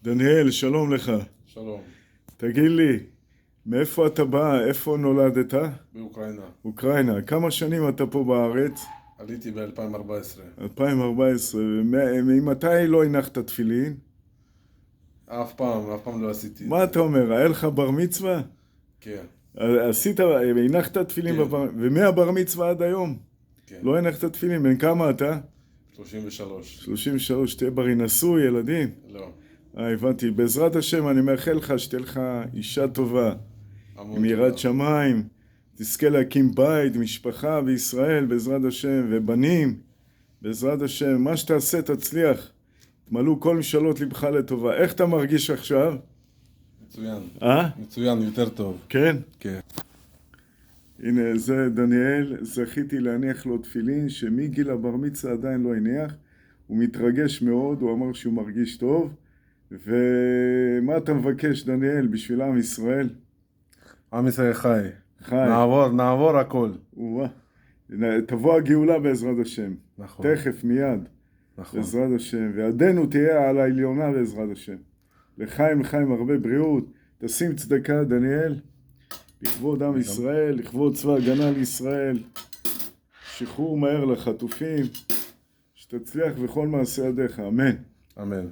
דניאל, שלום לך. שלום. תגיד לי, מאיפה אתה בא? איפה נולדת? באוקראינה. אוקראינה. כמה שנים אתה פה בארץ? עליתי ב-2014. 2014. ממתי לא הנחת תפילין? אף פעם לא עשיתי את מה זה. אתה אומר? היה לך בר מצווה? כן, הנחת תפילין כן. ומהבר מצווה עד היום? כן. לא הנחת תפילין. בן כמה אתה? 33. 33. תהיה בריא, נשוי, ילדים? לא. הבנתי. בעזרת השם אני מאחל לך שתהיה לך אישה טובה. המון עם יראת תודה. שמיים, תזכה להקים בית, משפחה בישראל בעזרת השם, ובנים בעזרת השם. מה שתעשה תצליח, תמלאו כל משאלות לבך לטובה. איך אתה מרגיש עכשיו? מצוין. אה? מצוין, יותר טוב. כן? כן. הנה זה דניאל, זכיתי להניח לו תפילין שמגיל הבר מצווה עדיין לא הניח. הוא מתרגש מאוד, הוא אמר שהוא מרגיש טוב. ומה אתה מבקש דניאל בשביל עם ישראל? עם ישראל חי. חי. נעבור הכל. וואה. תבוא הגאולה בעזרת השם. נכון. תכף, מיד. נכון. בעזרת השם. וידנו תהיה על העליונה בעזרת השם. לחיים הרבה בריאות. תשים צדקה, דניאל, לכבוד עם ישראל, לכבוד צבא הגנה לישראל. שחרור מהר לחטופים. שתצליח בכל מעשה ידיך. אמן. אמן.